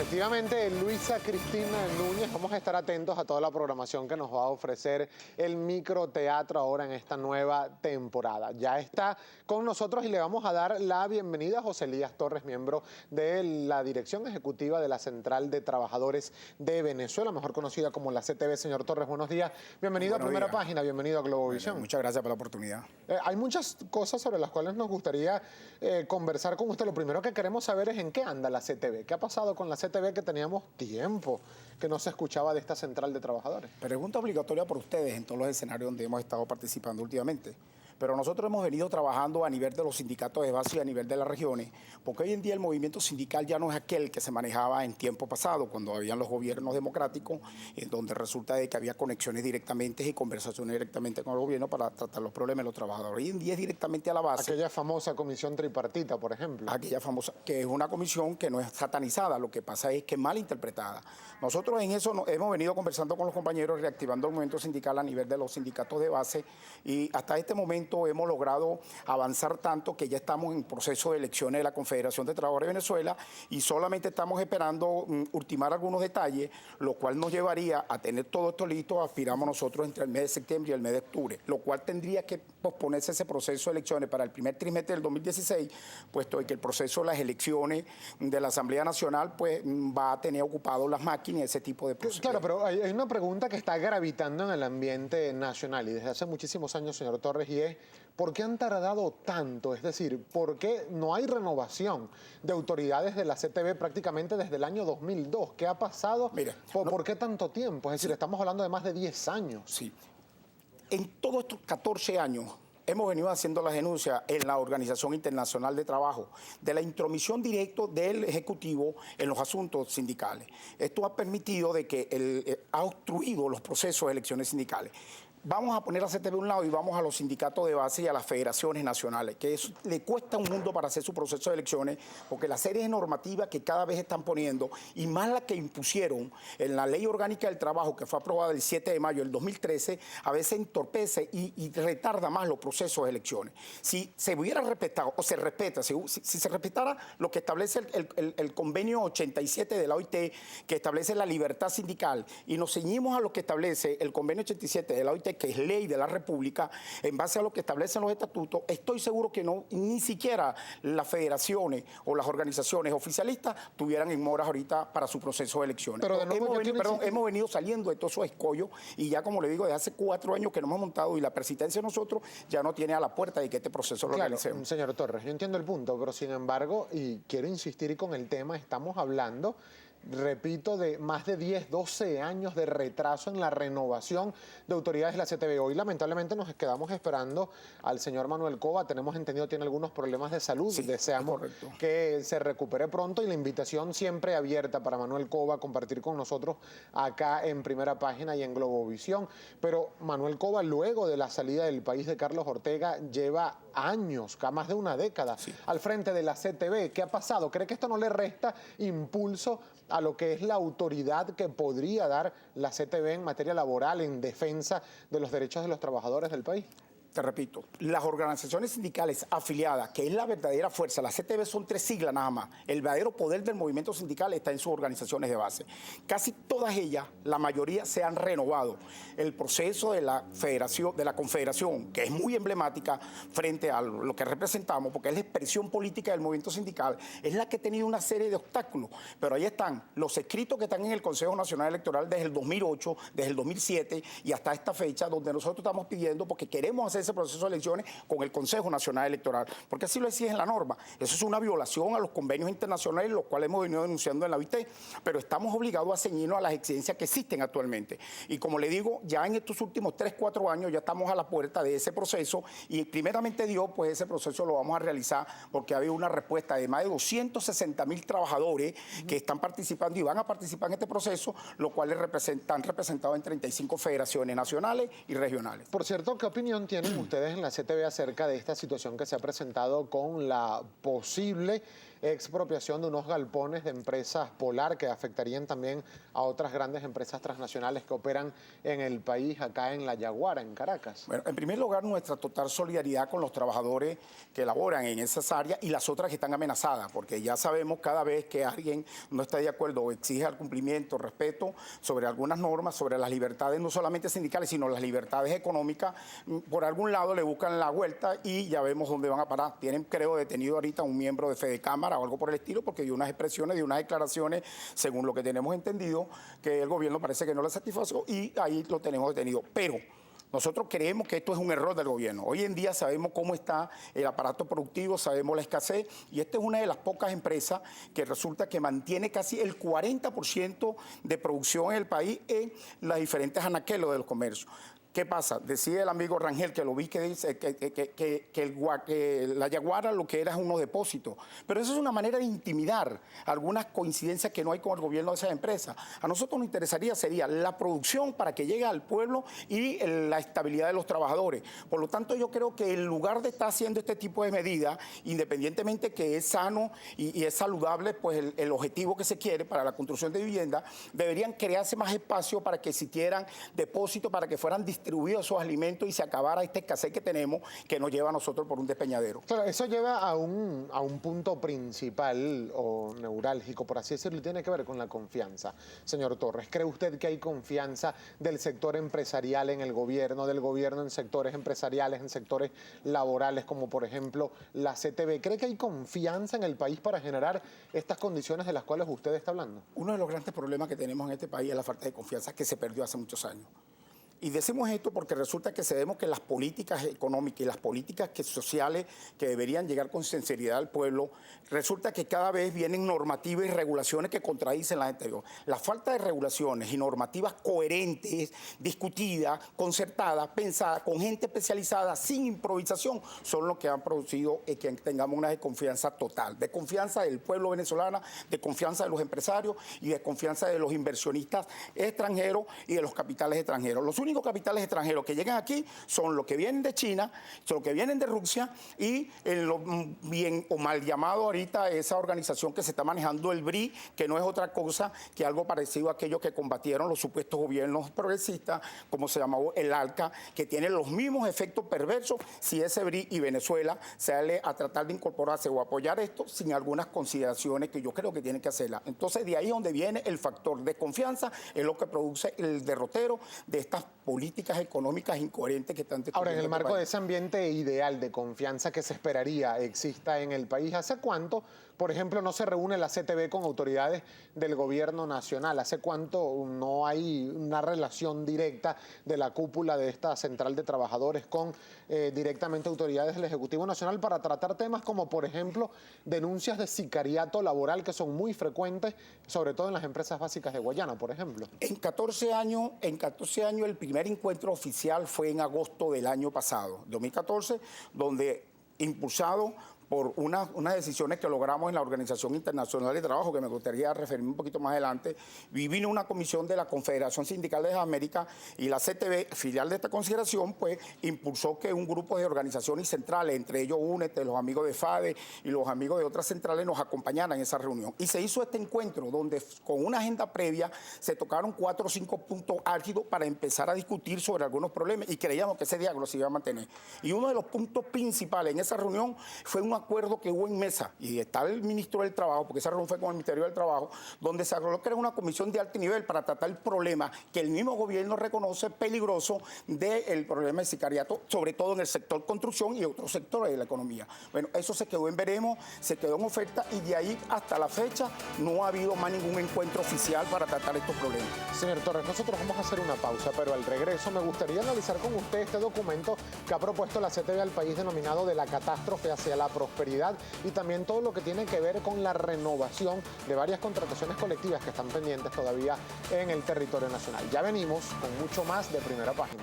Efectivamente, Luisa Cristina Núñez, vamos a estar atentos a toda la programación que nos va a ofrecer el microteatro ahora en esta nueva temporada. Ya está con nosotros y le vamos a dar la bienvenida a José Elías Torres, miembro de la dirección ejecutiva de la Central de Trabajadores de Venezuela, mejor conocida como la CTV. Señor Torres, buenos días. Bienvenido a Primera Página, bienvenido a Globovisión. Muchas gracias por la oportunidad. Hay muchas cosas sobre las cuales nos gustaría conversar con usted. Lo primero que queremos saber es en qué anda la CTV. ¿Qué ha pasado con la CTV, que teníamos tiempo que no se escuchaba de esta Central de Trabajadores? Pregunta obligatoria por ustedes en todos los escenarios donde hemos estado participando últimamente. Pero nosotros hemos venido trabajando a nivel de los sindicatos de base y a nivel de las regiones, porque hoy en día el movimiento sindical ya no es aquel que se manejaba en tiempo pasado, cuando habían los gobiernos democráticos, en donde resulta de que había conexiones directamente y conversaciones directamente con el gobierno para tratar los problemas de los trabajadores. Hoy en día es directamente a la base. Aquella famosa comisión tripartita, por ejemplo. Aquella famosa, que es una comisión que no es satanizada, lo que pasa es que es mal interpretada. Nosotros en eso hemos venido conversando con los compañeros, reactivando el movimiento sindical a nivel de los sindicatos de base, y hasta este momento hemos logrado avanzar tanto que ya estamos en proceso de elecciones de la Confederación de Trabajadores de Venezuela y solamente estamos esperando ultimar algunos detalles, lo cual nos llevaría a tener todo esto listo, aspiramos nosotros entre el mes de septiembre y el mes de octubre, lo cual tendría que posponerse ese proceso de elecciones para el primer trimestre del 2016, puesto que el proceso de las elecciones de la Asamblea Nacional pues va a tener ocupado las máquinas y ese tipo de procesos. Claro, pero hay una pregunta que está gravitando en el ambiente nacional y desde hace muchísimos años, señor Torres, y es ¿por qué han tardado tanto? Es decir, ¿por qué no hay renovación de autoridades de la CTV prácticamente desde el año 2002? ¿Qué ha pasado? Mira, ¿Por qué tanto tiempo? Es decir, estamos hablando de más de 10 años. Sí. En todos estos 14 años hemos venido haciendo las denuncias en la Organización Internacional de Trabajo de la intromisión directa del Ejecutivo en los asuntos sindicales. Esto ha permitido de que ha obstruido los procesos de elecciones sindicales. Vamos a poner a CTV a un lado y vamos a los sindicatos de base y a las federaciones nacionales, que eso le cuesta un mundo para hacer su proceso de elecciones, porque la serie de normativas que cada vez están poniendo, y más la que impusieron en la Ley Orgánica del Trabajo, que fue aprobada el 7 de mayo del 2013, a veces entorpece y retarda más los procesos de elecciones. Si se hubiera respetado, o se respeta, si se respetara lo que establece el convenio 87 de la OIT, que establece la libertad sindical, y nos ceñimos a lo que establece el convenio 87 de la OIT, que es ley de la República, en base a lo que establecen los estatutos, estoy seguro que no, ni siquiera las federaciones o las organizaciones oficialistas tuvieran en moras ahorita para su proceso de elecciones. Pero de nuevo, hemos venido saliendo de todos esos escollos y ya, como le digo, desde hace 4 años que nos hemos montado y la persistencia de nosotros ya no tiene a la puerta de que este proceso lo realicemos. Señor Torres, yo entiendo el punto, pero sin embargo, y quiero insistir con el tema, estamos hablando, repito, de más de 10, 12 años de retraso en la renovación de autoridades de la CTV. Hoy lamentablemente nos quedamos esperando al señor Manuel Cova, tenemos entendido tiene algunos problemas de salud, sí, deseamos que se recupere pronto y la invitación siempre abierta para Manuel Cova a compartir con nosotros acá en Primera Página y en Globovisión. Pero Manuel Cova, luego de la salida del país de Carlos Ortega, lleva años, más de una década, al frente de la CTV. ¿Qué ha pasado? ¿Cree que esto no le resta impulso a lo que es la autoridad que podría dar la CTV en materia laboral, en defensa de los derechos de los trabajadores del país? Te repito, las organizaciones sindicales afiliadas, que es la verdadera fuerza, las CTV son 3 siglas nada más, el verdadero poder del movimiento sindical está en sus organizaciones de base. Casi todas ellas, la mayoría se han renovado. El proceso de la federación, de la confederación, que es muy emblemática frente a lo que representamos, porque es la expresión política del movimiento sindical, es la que ha tenido una serie de obstáculos, pero ahí están los escritos que están en el Consejo Nacional Electoral desde el 2008, desde el 2007 y hasta esta fecha, donde nosotros estamos pidiendo, porque queremos hacer ese proceso de elecciones con el Consejo Nacional Electoral, porque así lo exige la norma. Eso es una violación a los convenios internacionales, los cuales hemos venido denunciando en la OIT, pero estamos obligados a ceñirnos a las exigencias que existen actualmente. Y como le digo, ya en estos últimos 3, 4 años ya estamos a la puerta de ese proceso y primeramente Dios, pues ese proceso lo vamos a realizar porque ha habido una respuesta de más de 260.000 trabajadores que están participando y van a participar en este proceso, los cuales están representados en 35 federaciones nacionales y regionales. Por cierto, ¿qué opinión tienen ustedes en la CTV acerca de esta situación que se ha presentado con la posible expropiación de unos galpones de empresas Polar que afectarían también a otras grandes empresas transnacionales que operan en el país, acá en La Yaguara, en Caracas. Bueno, en primer lugar, nuestra total solidaridad con los trabajadores que laboran en esas áreas y las otras que están amenazadas, porque ya sabemos cada vez que alguien no está de acuerdo o exige el cumplimiento, respeto sobre algunas normas, sobre las libertades no solamente sindicales, sino las libertades económicas, por algún lado le buscan la vuelta y ya vemos dónde van a parar. Tienen, creo, detenido ahorita un miembro de Fedecámara o algo por el estilo, porque dio unas expresiones, dio unas declaraciones, según lo que tenemos entendido, que el gobierno parece que no le satisfació y ahí lo tenemos detenido. Pero nosotros creemos que esto es un error del gobierno. Hoy en día sabemos cómo está el aparato productivo, sabemos la escasez y esta es una de las pocas empresas que resulta que mantiene casi el 40% de producción en el país en las diferentes anaquelos de los comercios. ¿Qué pasa? Decía el amigo Rangel, que lo vi, que dice que La Yaguara lo que era es unos depósitos. Pero eso es una manera de intimidar algunas coincidencias que no hay con el gobierno de esas empresas. A nosotros nos interesaría sería la producción para que llegue al pueblo y la estabilidad de los trabajadores. Por lo tanto, yo creo que en lugar de estar haciendo este tipo de medidas, independientemente que es sano y es saludable, pues el objetivo que se quiere para la construcción de vivienda, deberían crearse más espacio para que existieran depósitos, para que fueran distribuidos esos alimentos y se acabara esta escasez que tenemos que nos lleva a nosotros por un despeñadero. Claro, eso lleva a un punto principal o neurálgico, por así decirlo, y tiene que ver con la confianza. Señor Torres, ¿cree usted que hay confianza del sector empresarial en el gobierno, del gobierno en sectores empresariales, en sectores laborales, como por ejemplo la CTV? ¿Cree que hay confianza en el país para generar estas condiciones de las cuales usted está hablando? Uno de los grandes problemas que tenemos en este país es la falta de confianza que se perdió hace muchos años. Y decimos esto porque resulta que sabemos que las políticas económicas y las políticas sociales que deberían llegar con sinceridad al pueblo, resulta que cada vez vienen normativas y regulaciones que contradicen las anteriores. La falta de regulaciones y normativas coherentes, discutidas, concertadas, pensadas, con gente especializada, sin improvisación, son los que han producido que tengamos una desconfianza total. Desconfianza del pueblo venezolano, desconfianza de los empresarios y desconfianza de los inversionistas extranjeros y de los capitales extranjeros. Los únicos capitales extranjeros que llegan aquí son los que vienen de China, son los que vienen de Rusia y lo bien o mal llamado ahorita esa organización que se está manejando, el BRI, que no es otra cosa que algo parecido a aquellos que combatieron los supuestos gobiernos progresistas, como se llamó el ALCA, que tiene los mismos efectos perversos si ese BRI y Venezuela sale a tratar de incorporarse o apoyar esto sin algunas consideraciones que yo creo que tienen que hacerlas. Entonces, de ahí donde viene el factor de confianza, es lo que produce el derrotero de estas políticas económicas incoherentes que están... Ahora, en el marco de ese ambiente ideal de confianza que se esperaría exista en el país, ¿hace cuánto, por ejemplo, no se reúne la CTV con autoridades del gobierno nacional? ¿Hace cuánto no hay una relación directa de la cúpula de esta central de trabajadores con directamente autoridades del Ejecutivo Nacional para tratar temas como, por ejemplo, denuncias de sicariato laboral que son muy frecuentes, sobre todo en las empresas básicas de Guayana, por ejemplo? En 14 años el primer encuentro oficial fue en agosto del año pasado, 2014, donde impulsado por unas decisiones que logramos en la Organización Internacional de Trabajo, que me gustaría referirme un poquito más adelante, vino una comisión de la Confederación Sindical de América y la CTV, filial de esta consideración, pues impulsó que un grupo de organizaciones centrales, entre ellos UNET, los amigos de FADE y los amigos de otras centrales, nos acompañaran en esa reunión. Y se hizo este encuentro donde con una agenda previa se tocaron 4 o 5 puntos álgidos para empezar a discutir sobre algunos problemas y creíamos que ese diálogo se iba a mantener. Y uno de los puntos principales en esa reunión fue un acuerdo que hubo en mesa, y está el ministro del Trabajo, porque esa reunión fue con el Ministerio del Trabajo, donde se acordó que era una comisión de alto nivel para tratar el problema que el mismo gobierno reconoce peligroso del problema de sicariato, sobre todo en el sector construcción y otros sectores de la economía. Bueno, eso se quedó en veremos, se quedó en oferta, y de ahí hasta la fecha no ha habido más ningún encuentro oficial para tratar estos problemas. Señor Torres, nosotros vamos a hacer una pausa, pero al regreso me gustaría analizar con usted este documento que ha propuesto la CTV al país denominado de la catástrofe hacia la prosperidad, y también todo lo que tiene que ver con la renovación de varias contrataciones colectivas que están pendientes todavía en el territorio nacional. Ya venimos con mucho más de Primera Página.